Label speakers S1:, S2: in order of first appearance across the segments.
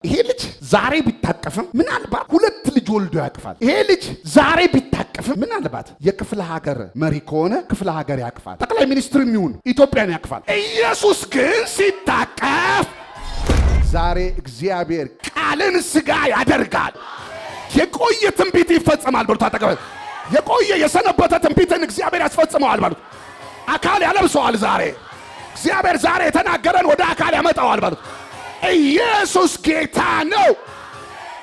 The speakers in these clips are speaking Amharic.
S1: ይሄ ልጅ ዛሬ ቢታቀፍም ምናልባት ሁለት ልጅ ወልዶ ያቅፋል። ይሄ ልጅ ዛሬ ቢታቀፍም ምናልባት የክፍለ ሀገር መሪ ከሆነ ክፍለ ሀገር ያቅፋል። ጠቅላይ ሚኒስትር የሚሆን ኢትዮጵያን ያቅፋል። ኢየሱስ ግን ሲታቀፍ ዛሬ እግዚአብሔር ቃልን ሥጋ ያደርጋል። የቆየ ትንቢት ይፈጸማል ብሎ ታጠቀበል። የቆየ የሰነበተ ትንቢትን እግዚአብሔር ያስፈጽመዋል ማለት አካል ያለብሰዋል። ዛሬ እግዚአብሔር ዛሬ የተናገረን ወደ አካል ያመጣዋል ማለት ኢየሱስ ጌታ ነው።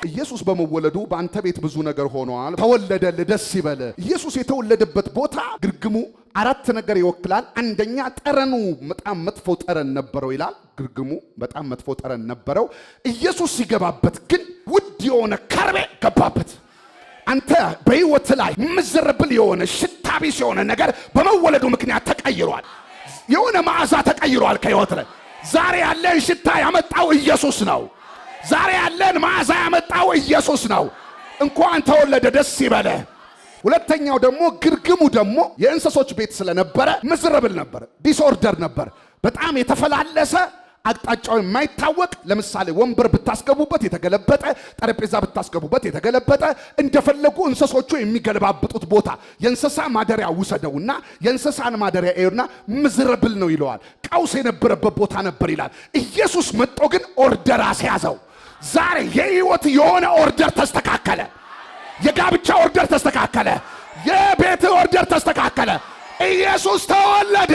S1: ኢየሱስ በመወለዱ በአንተ ቤት ብዙ ነገር ሆኗል። ተወለደልህ፣ ደስ ይበል። ኢየሱስ የተወለደበት ቦታ ግርግሙ አራት ነገር ይወክላል። አንደኛ ጠረኑ በጣም መጥፎ ጠረን ነበረው ይላል። ግርግሙ በጣም መጥፎ ጠረን ነበረው። ኢየሱስ ሲገባበት ግን ውድ የሆነ ከርቤ ገባበት። አንተ በሕይወት ላይ ምዝርብል የሆነ ሽታ ቢስ የሆነ ነገር በመወለዱ ምክንያት ተቀይሯል። የሆነ መዓዛ ተቀይሯል ከሕይወት ላይ። ዛሬ ያለን ሽታ ያመጣው ኢየሱስ ነው። ዛሬ ያለን መዓዛ ያመጣው ኢየሱስ ነው። እንኳን ተወለደ፣ ደስ ይበለ። ሁለተኛው ደግሞ ግርግሙ ደግሞ የእንስሶች ቤት ስለነበረ ምዝርብል ነበር፣ ዲስኦርደር ነበር። በጣም የተፈላለሰ አቅጣጫው የማይታወቅ ለምሳሌ ወንበር ብታስገቡበት የተገለበጠ፣ ጠረጴዛ ብታስገቡበት የተገለበጠ፣ እንደፈለጉ እንስሶቹ የሚገለባብጡት ቦታ የእንስሳ ማደሪያ ውሰደውና የእንስሳን ማደሪያ ኤርና ምዝርብል ነው ይለዋል። ቀውስ የነበረበት ቦታ ነበር ይላል። ኢየሱስ መጥቶ ግን ኦርደር አስያዘው። ዛሬ የህይወት የሆነ ኦርደር ተስተካከለ። የጋብቻ ኦርደር ተስተካከለ። የቤት ኦርደር ተስተካከለ። ኢየሱስ ተወለደ።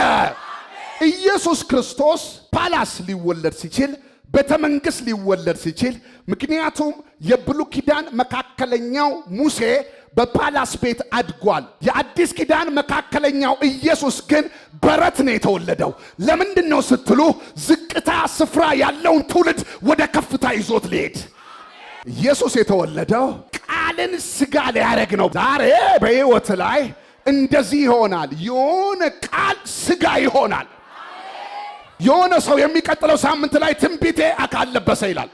S1: ኢየሱስ ክርስቶስ ፓላስ ሊወለድ ሲችል፣ ቤተ መንግሥት ሊወለድ ሲችል፣ ምክንያቱም የብሉይ ኪዳን መካከለኛው ሙሴ በፓላስ ቤት አድጓል። የአዲስ ኪዳን መካከለኛው ኢየሱስ ግን በረት ነው የተወለደው። ለምንድን ነው ስትሉ ዝቅታ ስፍራ ያለውን ትውልድ ወደ ከፍታ ይዞት ሊሄድ ኢየሱስ የተወለደው ቃልን ሥጋ ሊያደርግ ነው። ዛሬ በሕይወት ላይ እንደዚህ ይሆናል። የሆነ ቃል ሥጋ ይሆናል። የሆነ ሰው የሚቀጥለው ሳምንት ላይ ትንቢቴ አካል ለበሰ ይላል።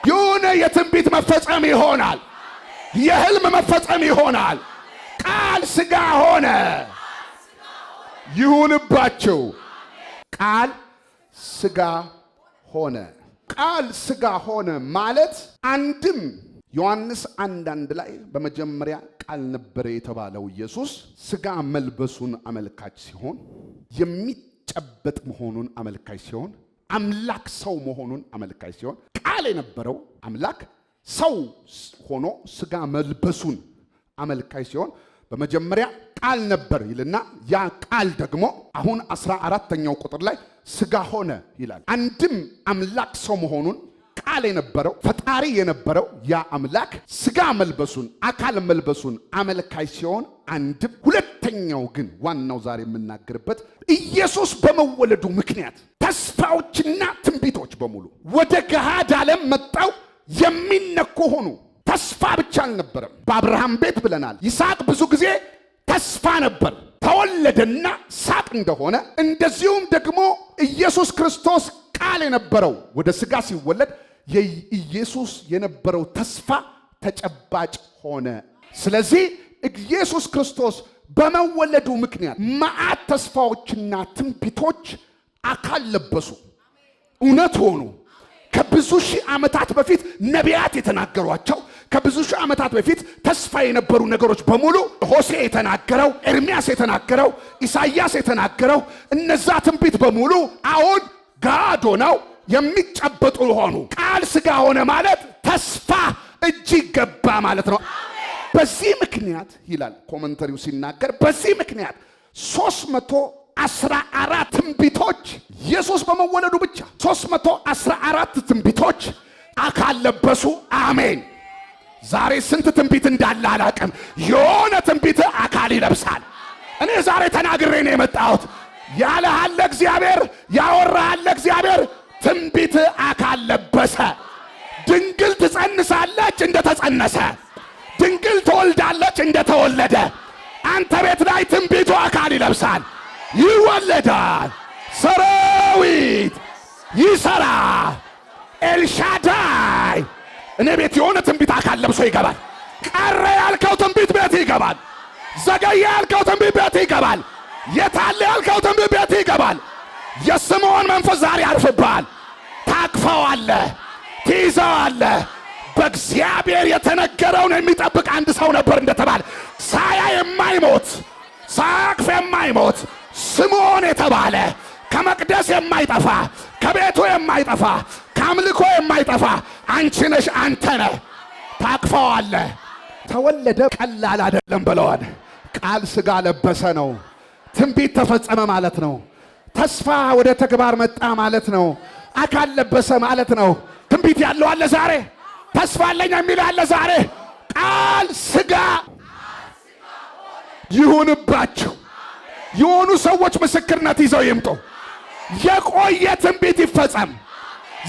S1: የሆነ የትንቢት መፈጸም ይሆናል። የህልም መፈጸም ይሆናል። ቃል ሥጋ ሆነ። ይሁንባቸው። ቃል ሥጋ ሆነ። ቃል ሥጋ ሆነ ማለት አንድም ዮሐንስ 1:1 ላይ በመጀመሪያ ቃል ነበረ የተባለው ኢየሱስ ሥጋ መልበሱን አመልካች ሲሆን ጨበጥ መሆኑን አመልካች ሲሆን አምላክ ሰው መሆኑን አመልካች ሲሆን ቃል የነበረው አምላክ ሰው ሆኖ ሥጋ መልበሱን አመልካች ሲሆን በመጀመሪያ ቃል ነበር ይልና ያ ቃል ደግሞ አሁን 14ኛው ቁጥር ላይ ሥጋ ሆነ ይላል። አንድም አምላክ ሰው መሆኑን ቃል የነበረው ፈጣሪ የነበረው ያ አምላክ ሥጋ መልበሱን አካል መልበሱን አመልካች ሲሆን አንድም ሁለተኛው ግን ዋናው ዛሬ የምናገርበት ኢየሱስ በመወለዱ ምክንያት ተስፋዎችና ትንቢቶች በሙሉ ወደ ገሃድ ዓለም መጣው የሚነኩ ሆኑ። ተስፋ ብቻ አልነበረም። በአብርሃም ቤት ብለናል። ይስሐቅ ብዙ ጊዜ ተስፋ ነበር። ተወለደና ሳቅ እንደሆነ እንደዚሁም ደግሞ ኢየሱስ ክርስቶስ ቃል የነበረው ወደ ሥጋ ሲወለድ የኢየሱስ የነበረው ተስፋ ተጨባጭ ሆነ። ስለዚህ ኢየሱስ ክርስቶስ በመወለዱ ምክንያት መዓት ተስፋዎችና ትንቢቶች አካል ለበሱ፣ እውነት ሆኑ። ከብዙ ሺህ ዓመታት በፊት ነቢያት የተናገሯቸው፣ ከብዙ ሺህ ዓመታት በፊት ተስፋ የነበሩ ነገሮች በሙሉ ሆሴ የተናገረው፣ ኤርምያስ የተናገረው፣ ኢሳይያስ የተናገረው እነዛ ትንቢት በሙሉ አሁን ጋዶ ነው የሚጨበጡ ሆኑ። ቃል ሥጋ ሆነ ማለት ተስፋ እጅግ ገባ ማለት ነው። በዚህ ምክንያት ይላል ኮመንተሪው ሲናገር፣ በዚህ ምክንያት 314 ትንቢቶች ኢየሱስ በመወለዱ ብቻ 314 ትንቢቶች አካል ለበሱ። አሜን። ዛሬ ስንት ትንቢት እንዳለ አላቅም። የሆነ ትንቢት አካል ይለብሳል። እኔ ዛሬ ተናግሬ ነው የመጣሁት። ያለሃለ እግዚአብሔር ያወራሃለ እግዚአብሔር ትንቢት አካል ለበሰ። ድንግል ትጸንሳለች እንደተጸነሰ፣ ድንግል ትወልዳለች እንደተወለደ። አንተ ቤት ላይ ትንቢቱ አካል ይለብሳል፣ ይወለዳል። ሰራዊት ይሰራ ኤልሻዳይ። እኔ ቤት የሆነ ትንቢት አካል ለብሶ ይገባል። ቀረ ያልከው ትንቢት ቤት ይገባል። ዘገየ ያልከው ትንቢት ቤት ይገባል። የታለ ያልከው ትንቢት ቤት ይገባል። የስምዖን መንፈስ ዛሬ ያርፍብሃል። ታቅፈዋለህ፣ ትይዘዋለህ። በእግዚአብሔር የተነገረውን የሚጠብቅ አንድ ሰው ነበር እንደተባለ ሳያ የማይሞት ሳያቅፍ የማይሞት ስምዖን የተባለ ከመቅደስ የማይጠፋ ከቤቱ የማይጠፋ ከአምልኮ የማይጠፋ አንቺ ነሽ፣ አንተ ነህ። ታቅፈዋለህ። ተወለደ ቀላል አይደለም ብለዋል። ቃል ሥጋ ለበሰ ነው። ትንቢት ተፈጸመ ማለት ነው። ተስፋ ወደ ተግባር መጣ ማለት ነው። አካል ለበሰ ማለት ነው። ትንቢት ያለው አለ ዛሬ። ተስፋ አለኝ የሚል አለ ዛሬ። ቃል ሥጋ ይሁንባችሁ። የሆኑ ሰዎች ምስክርነት ይዘው ይምጡ። የቆየ ትንቢት ይፈጸም።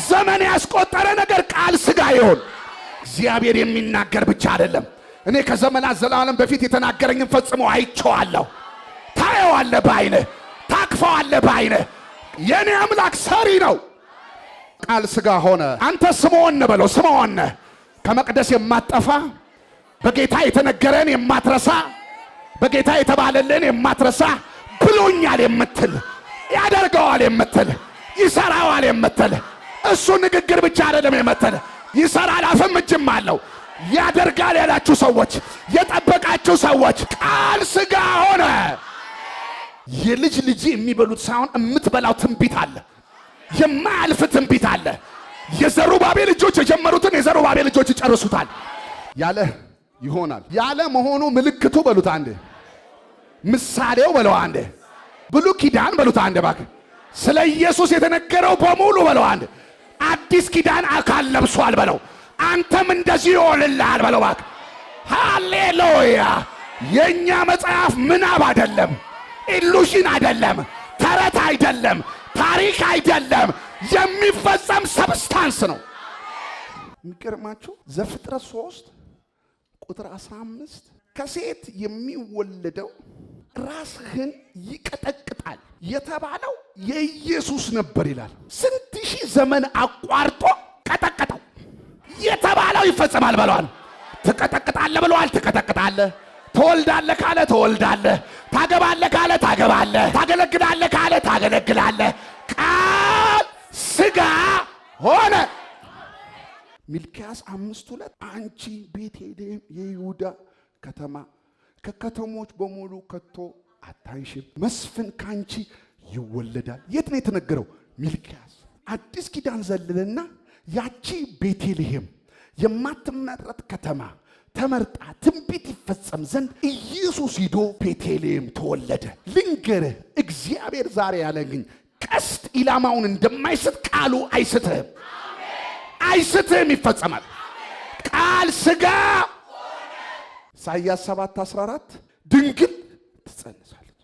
S1: ዘመን ያስቆጠረ ነገር ቃል ሥጋ ይሁን። እግዚአብሔር የሚናገር ብቻ አይደለም። እኔ ከዘመናት ዘላለም በፊት የተናገረኝን ፈጽሞ አይቼዋለሁ። ታየዋለህ በዓይንህ፣ ታቅፈዋለህ በዓይንህ። የኔ አምላክ ሰሪ ነው። ቃል ሥጋ ሆነ። አንተ ስምዖን ነህ በለው። ስምዖን ነህ። ከመቅደስ የማትጠፋ በጌታ የተነገረን የማትረሳ በጌታ የተባለልን የማትረሳ ብሎኛል የምትል ያደርገዋል የምትል ይሰራዋል የምትል እሱ ንግግር ብቻ አይደለም የምትል ይሰራል፣ አፍም እጅም አለው። ያደርጋል ያላችሁ ሰዎች፣ የጠበቃችሁ ሰዎች ቃል ሥጋ ሆነ። የልጅ ልጅ የሚበሉት ሳይሆን የምትበላው ትንቢት አለ። የማያልፍ ትንቢት አለ። የዘሩባቤል ልጆች የጀመሩትን የዘሩባቤል ልጆች ይጨርሱታል። ያለ ይሆናል። ያለ መሆኑ ምልክቱ በሉት አንዴ፣ ምሳሌው በለው አንዴ፣ ብሉይ ኪዳን በሉት አንዴ፣ እባክህ ስለ ኢየሱስ የተነገረው በሙሉ በለው አንዴ፣ አዲስ ኪዳን አካል ለብሷል በለው። አንተም እንደዚህ ይሆንልሃል በለው እባክህ። ሃሌሉያ! የኛ መጽሐፍ ምናብ አይደለም፣ ኢሉዥን አይደለም፣ ተረት አይደለም፣ ታሪክ አይደለም፣ የሚፈጸም ሰብስታንስ ነው። የሚገርማችሁ ዘፍጥረት 3 ቁጥር 15 ከሴት የሚወለደው ራስህን ይቀጠቅጣል የተባለው የኢየሱስ ነበር ይላል። ስንት ሺህ ዘመን አቋርጦ ቀጠቀጠው። የተባለው ይፈጸማል ብለዋል። ትቀጠቅጣለህ ብለዋል። ትቀጠቅጣለህ። ትወልዳለህ ካለ ትወልዳለህ። ታገባለህ ካለ ታገባለህ። ታገለግላለህ ካለ ታገለግላለህ። ቃል ሥጋ ሆነ። ሚልክያስ 5:2 አንቺ ቤተልሔም የይሁዳ ከተማ ከከተሞች በሙሉ ከቶ አታንሽም፣ መስፍን ካንቺ ይወለዳል። የት ነው የተነገረው? ሚልክያስ። አዲስ ኪዳን ዘልልና ያቺ ቤተልሔም የማትመረጥ ከተማ ተመርጣ ትንቢት ይፈጸም ዘንድ ኢየሱስ ሂዶ ቤተልሔም ተወለደ። ልንገርህ፣ እግዚአብሔር ዛሬ ያለኝ ቀስት ኢላማውን እንደማይስት ቃሉ አይስትህም። አይስትህም፣ ይፈጸማል። ቃል ሥጋ ኢሳይያስ 7:14 ድንግል ትጸንሳለች፣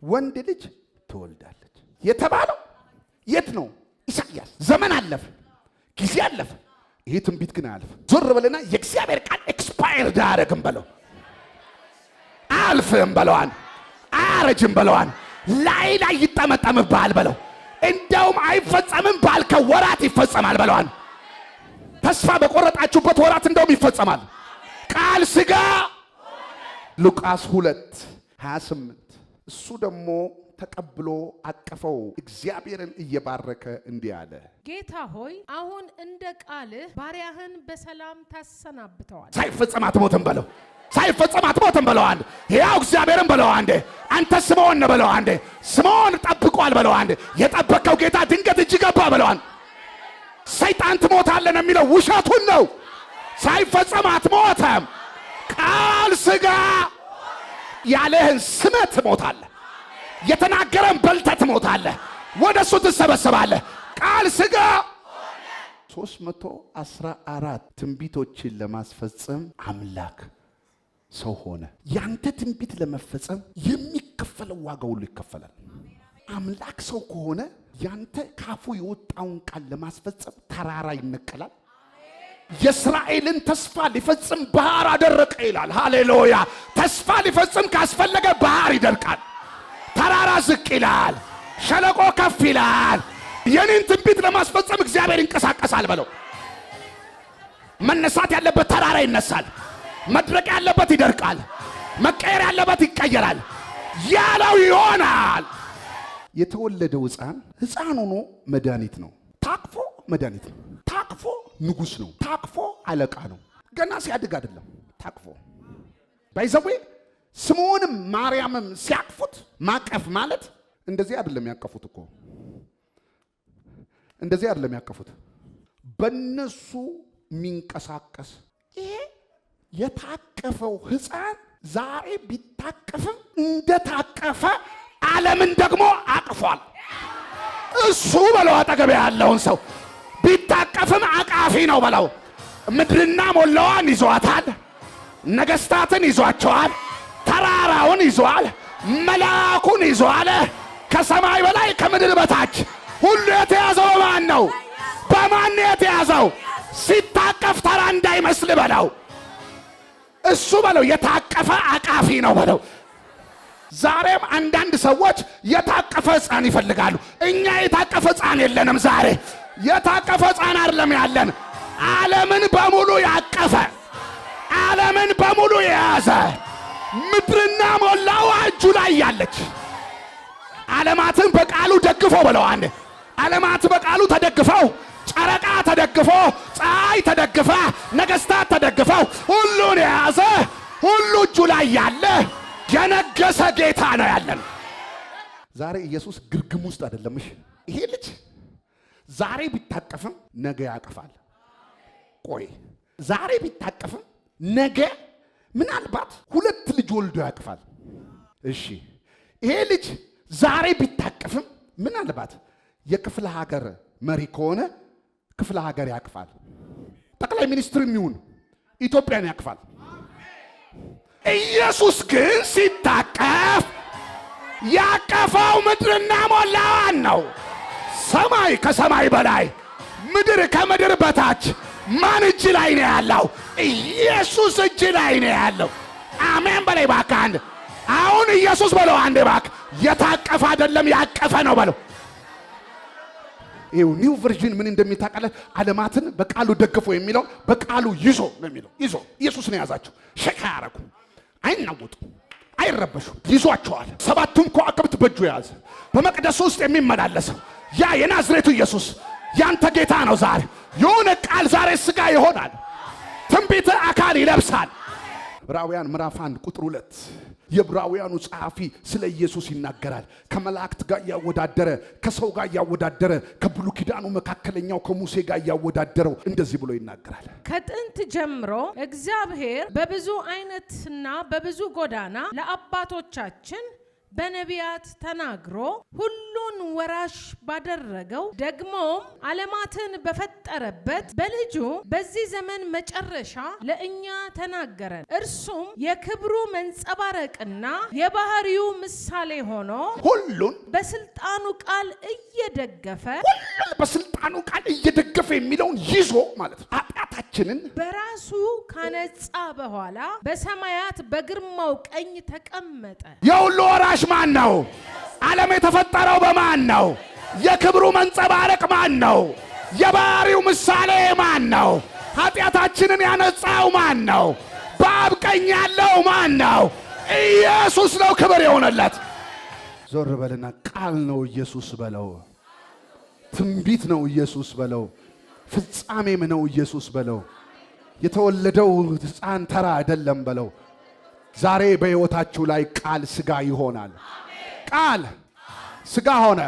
S1: ወንድ ልጅ ትወልዳለች የተባለው የት ነው? ኢሳይያስ። ዘመን አለፈ፣ ጊዜ አለፈ። ይሄ ትንቢት ግን አያልፍ። ዞር በልና የእግዚአብሔር ቃል ኤክስፓየርድ አያረግም በለው፣ አያልፍም በለዋን፣ አያረጅም በለዋን፣ ላይ ይጠመጠምብሃል በለው። እንደውም አይፈጸምም ባልከው ወራት ይፈጸማል በለዋን። ተስፋ በቆረጣችሁበት ወራት እንደውም ይፈጸማል። ቃል ሥጋ ሉቃስ 2:28 እሱ ደግሞ ተቀብሎ አቀፈው፣ እግዚአብሔርን እየባረከ እንዲህ አለ፣
S2: ጌታ ሆይ አሁን እንደ ቃልህ ባሪያህን በሰላም ታሰናብተዋል።
S1: ሳይፈጸም አትሞትም በለው፣ ሳይፈጸም አትሞትም በለው። አንዴ ያው እግዚአብሔርን በለው አንዴ፣ አንተ ስምዖን ነህ በለው አንዴ፣ ስምዖን ጠብቋል በለው አንዴ፣ የጠበቀው ጌታ ድንገት እጅ ገባ በለው አንዴ። ሰይጣን ትሞታለህ ነው የሚለው፣ ውሸቱን ነው። ሳይፈጸም አትሞትም። ቃል ሥጋ ያለህን ስመህ ትሞታለህ። የተናገረን በልተህ ትሞታለህ። ወደ እሱ ትሰበሰባለህ። ቃል ሥጋ 314 ትንቢቶችን ለማስፈጸም አምላክ ሰው ሆነ። ያንተ ትንቢት ለመፈጸም የሚከፈለው ዋጋ ሁሉ ይከፈላል። አምላክ ሰው ከሆነ ያንተ ካፉ የወጣውን ቃል ለማስፈጸም ተራራ ይነቀላል። የእስራኤልን ተስፋ ሊፈጽም ባህር አደረቀ ይላል። ሃሌሉያ! ተስፋ ሊፈጽም ካስፈለገ ባህር ይደርቃል፣ ተራራ ዝቅ ይላል፣ ሸለቆ ከፍ ይላል። የኔን ትንቢት ለማስፈጸም እግዚአብሔር ይንቀሳቀሳል በለው። መነሳት ያለበት ተራራ ይነሳል፣ መድረቅ ያለበት ይደርቃል፣ መቀየር ያለበት ይቀየራል፣ ያለው ይሆናል። የተወለደው ሕፃን ሆኖ መድኃኒት ነው። ታቅፎ መድኃኒት ነው። ታቅፎ ንጉስ ነው። ታቅፎ አለቃ ነው። ገና ሲያድግ አይደለም ታቅፎ ባይዘዌ ስምዖንም ማርያምም ሲያቅፉት ማቀፍ ማለት እንደዚህ አይደለም ያቀፉት እኮ እንደዚህ አይደለም ያቀፉት በእነሱ ሚንቀሳቀስ ይሄ የታቀፈው ሕፃን ዛሬ ቢታቀፍም እንደታቀፈ ዓለምን ደግሞ አቅፏል። እሱ በለው አጠገብ ያለውን ሰው ቢታቀፍም አቃፊ ነው በለው። ምድርና ሞላዋን ይዟታል። ነገስታትን ይዟቸዋል። ተራራውን ይዟል። መልአኩን ይዟል። ከሰማይ በላይ ከምድር በታች ሁሉ የተያዘው በማን ነው? በማን የተያዘው? ሲታቀፍ ተራ እንዳይመስል በለው። እሱ በለው የታቀፈ አቃፊ ነው በለው። ዛሬም አንዳንድ ሰዎች የታቀፈ ሕፃን ይፈልጋሉ። እኛ የታቀፈ ሕፃን የለንም። ዛሬ የታቀፈ ሕፃን አይደለም ያለን፣ ዓለምን በሙሉ ያቀፈ፣ ዓለምን በሙሉ የያዘ፣ ምድርና ሞላዋ እጁ ላይ ያለች፣ ዓለማትን በቃሉ ደግፎ ብለው አንድ ዓለማት በቃሉ ተደግፈው፣ ጨረቃ ተደግፎ፣ ፀሐይ ተደግፋ፣ ነገስታት ተደግፈው ሁሉን የያዘ ሁሉ እጁ ላይ ያለ የነገሰ ጌታ ነው ያለን። ዛሬ ኢየሱስ ግርግም ውስጥ አይደለም። ይሄ ልጅ ዛሬ ቢታቀፍም ነገ ያቅፋል። ቆይ ዛሬ ቢታቀፍም ነገ ምናልባት ሁለት ልጅ ወልዶ ያቅፋል። እሺ ይሄ ልጅ ዛሬ ቢታቀፍም ምናልባት የክፍለ ሀገር መሪ ከሆነ ክፍለ ሀገር ያቅፋል። ጠቅላይ ሚኒስትርም ይሁን ኢትዮጵያን ያቅፋል። ኢየሱስ ግን ሲታቀፍ ያቀፈው ምድርና ሞላዋን ነው። ሰማይ ከሰማይ በላይ ምድር ከምድር በታች ማን እጅ ላይ ነው ያለው? ኢየሱስ እጅ ላይ ነው ያለው። አሜን በላይ እባክህ አንድ። አሁን ኢየሱስ በለው አንድ እባክህ። የታቀፈ አይደለም ያቀፈ ነው በለው። ይሄው ኒው ቨርዥን ምን እንደሚታቀለ ዓለማትን በቃሉ ደግፎ የሚለው በቃሉ ይዞ ነው የሚለው። ይዞ ኢየሱስ ነው ያዛቸው። ሸካ ያረጉ አይናወጡ አይረበሹ ይዟቸዋል። ሰባቱን ከዋክብት በእጁ ያዘ። በመቅደስ ውስጥ የሚመላለሰው ያ የናዝሬቱ ኢየሱስ ያንተ ጌታ ነው። ዛሬ የሆነ ቃል ዛሬ ሥጋ ይሆናል። ትንቢት አካል ይለብሳል። ዕብራውያን ምዕራፍ 1 ቁጥር 2 የዕብራውያኑ ጸሐፊ ስለ ኢየሱስ ይናገራል። ከመላእክት ጋር ያወዳደረ፣ ከሰው ጋር ያወዳደረ፣ ከብሉይ ኪዳኑ መካከለኛው ከሙሴ ጋር ያወዳደረው እንደዚህ ብሎ ይናገራል።
S2: ከጥንት ጀምሮ እግዚአብሔር በብዙ አይነትና በብዙ ጎዳና ለአባቶቻችን በነቢያት ተናግሮ ሁሉን ወራሽ ባደረገው ደግሞም ዓለማትን በፈጠረበት በልጁ በዚህ ዘመን መጨረሻ ለእኛ ተናገረን። እርሱም የክብሩ መንጸባረቅና የባህሪው ምሳሌ ሆኖ ሁሉን በስልጣኑ ቃል እየደገፈ
S1: የሚለውን ይዞ ማለት ነው። ኃጢአታችንን
S2: በራሱ ካነጻ በኋላ በሰማያት በግርማው ቀኝ ተቀመጠ።
S1: የሁሉ ወራሽ ማን ነው? ዓለም የተፈጠረው በማን ነው? የክብሩ መንጸባረቅ ማን ነው? የባህሪው ምሳሌ ማን ነው? ኃጢአታችንን ያነጻው ማን ነው? በአብ ቀኝ ያለው ማን ነው? ኢየሱስ ነው። ክብር ይሁንለት። ዞር በልና ቃል ነው ኢየሱስ በለው። ትንቢት ነው ኢየሱስ በለው። ፍጻሜም ነው ኢየሱስ በለው። የተወለደው ሕፃን ተራ አይደለም በለው። ዛሬ በሕይወታችሁ ላይ ቃል ሥጋ ይሆናል። ቃል ሥጋ ሆነ።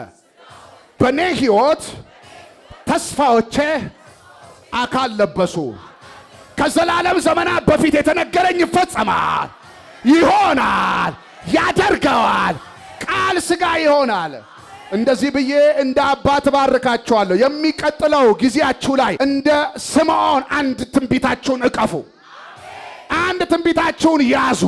S1: በኔ ሕይወት ተስፋዎቼ አካል ለበሱ። ከዘላለም ዘመናት በፊት የተነገረኝ ይፈጸማል፣ ይሆናል፣ ያደርገዋል። ቃል ሥጋ ይሆናል። እንደዚህ ብዬ እንደ አባት ባርካችኋለሁ። የሚቀጥለው ጊዜያችሁ ላይ እንደ ስምዖን አንድ ትንቢታችሁን እቀፉ። አንድ ትንቢታችሁን ያዙ።